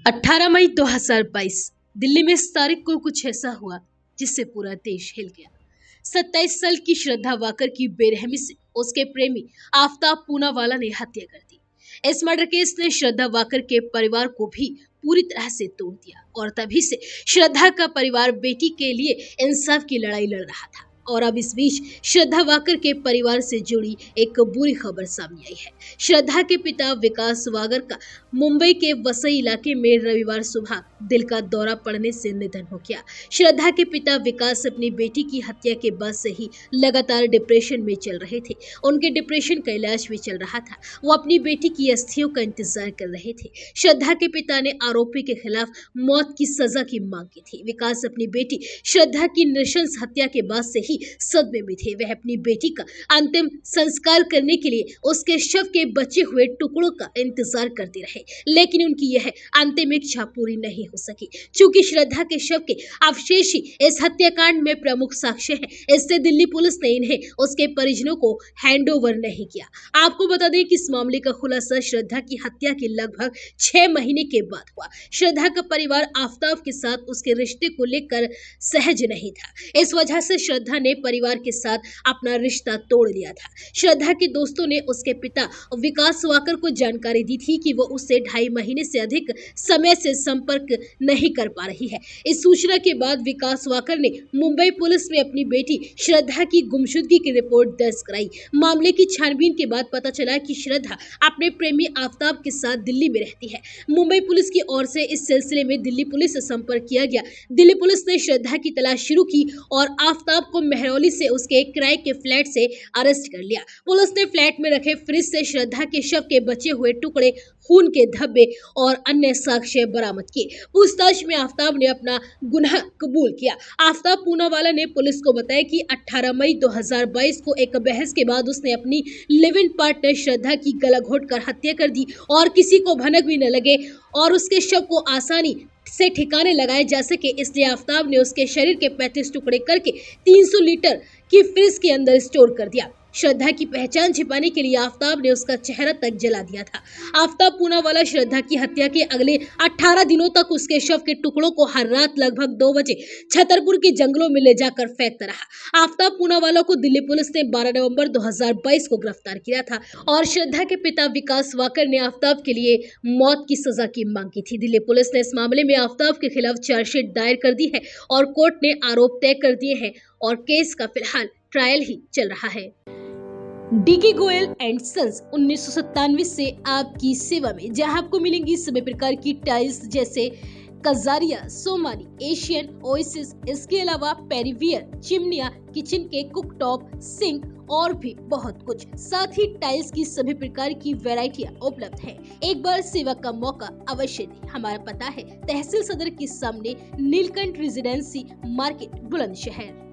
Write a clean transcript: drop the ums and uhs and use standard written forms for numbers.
18 मई 2022 दिल्ली में इस तारीख को कुछ ऐसा हुआ जिससे पूरा देश हिल गया। 27 साल की श्रद्धा वाकर की बेरहमी से उसके प्रेमी आफ्ताब पूनावाला ने हत्या कर दी। इस मर्डर केस ने श्रद्धा वाकर के परिवार को भी पूरी तरह से तोड़ दिया और तभी से श्रद्धा का परिवार बेटी के लिए इंसाफ की लड़ाई लड़ रहा था। और अब इस बीच श्रद्धा वाकर के परिवार से जुड़ी एक बुरी खबर सामने आई है। श्रद्धा के पिता विकास वाकर का मुंबई के वसई इलाके में रविवार सुबह दिल का दौरा पड़ने से निधन हो गया। श्रद्धा के पिता विकास अपनी बेटी की हत्या के बाद से ही लगातार डिप्रेशन में चल रहे थे। उनके डिप्रेशन का इलाज भी चल रहा था। वो अपनी बेटी की अस्थियों का इंतजार कर रहे थे। श्रद्धा के पिता ने आरोपी के खिलाफ मौत की सजा की मांग की थी। विकास अपनी बेटी श्रद्धा की नृशंस हत्या के बाद से ही सदमे में थे। वह अपनी बेटी का अंतिम संस्कार करने के लिए उसके शव के बचे हुए टुकड़ों का इंतजार करते रहे, लेकिन उनकी यह अंतिम इच्छा पूरी नहीं हो सकी। चूंकि श्रद्धा के शव के अवशेष ही इस हत्याकांड में प्रमुख साक्ष्य हैं, इससे दिल्ली पुलिस ने इन्हें उसके परिजनों को हैंडओवर नहीं किया। आपको बता दें कि इस मामले का खुलासा श्रद्धा की हत्या के लगभग 6 महीने के बाद हुआ। श्रद्धा का परिवार आफ्ताब के साथ उसके रिश्ते को लेकर सहज नहीं था। इस वजह से श्रद्धा ने परिवार के साथ अपना रिश्ता तोड़ लिया था। श्रद्धा के दोस्तों ने उसके पिता विकास वाकर को जानकारी दी थी कि वो उससे 2.5 महीने से अधिक समय से संपर्क नहीं कर पा रही है। इस सूचना के बाद विकास वाकर ने मुंबई पुलिस में अपनी बेटी श्रद्धा की गुमशुदगी की रिपोर्ट दर्ज कराई। मामले की छानबीन के बाद पता चला कि श्रद्धा अपने प्रेमी आफ्ताब के साथ दिल्ली में रहती है। मुंबई पुलिस की ओर से इस सिलसिले में दिल्ली पुलिस से संपर्क किया गया। दिल्ली पुलिस ने श्रद्धा की तलाश शुरू की और आफ्ताब को मेहरौली से उसके किराए के फ्लैट से अरेस्ट कर लिया। पुलिस ने फ्लैट में रखे फ्रिज से श्रद्धा के शव के बचे हुए टुकड़े, खून के धब्बे और अन्य साक्ष्य बरामद किए। पूछताछ में आफ्ताब ने अपना गुनाह कबूल किया। आफ्ताब पूनावाला ने पुलिस को बताया कि 18 मई 2022 को एक बहस के बाद उसने अपनी लिव इन पार्टनर श्रद्धा की गला घोंटकर हत्या कर दी और किसी को भनक भी न लगे और उसके शव को आसानी से ठिकाने लगाए जा सके, इसलिए आफ्ताब ने उसके शरीर के 35 टुकड़े करके 300 लीटर की फ्रिज के अंदर स्टोर कर दिया। श्रद्धा की पहचान छिपाने के लिए आफ्ताब ने उसका चेहरा तक जला दिया था। आफ्ताब पूनावाला श्रद्धा की हत्या के अगले 18 दिनों तक उसके शव के टुकड़ों को हर रात लगभग 2 बजे छतरपुर के जंगलों में ले जाकर फेंकता रहा। आफ्ताब पूनावाला को दिल्ली पुलिस ने 12 नवंबर 2022 को गिरफ्तार किया था और श्रद्धा के पिता विकास वाकर ने आफ्ताब के लिए मौत की सजा की मांग की थी। दिल्ली पुलिस ने इस मामले में आफ्ताब के खिलाफ चार्जशीट दायर कर दी है और कोर्ट ने आरोप तय कर दिए हैं और केस का फिलहाल ट्रायल ही चल रहा है। डीके गोयल एंड सन्स 1997 से आपकी सेवा में, जहां आपको मिलेंगी सभी प्रकार की टाइल्स जैसे कजारिया, सोमानी, एशियन, ओएसिस, इसके अलावा पेरिवियर, चिमनियां, किचन के कुकटॉप, सिंक और भी बहुत कुछ। साथ ही टाइल्स की सभी प्रकार की वैरायटियां उपलब्ध है। एक बार सेवा का मौका अवश्य दें। हमारा पता है तहसील सदर के सामने नीलकंठ रेजिडेंसी मार्केट, बुलंदशहर।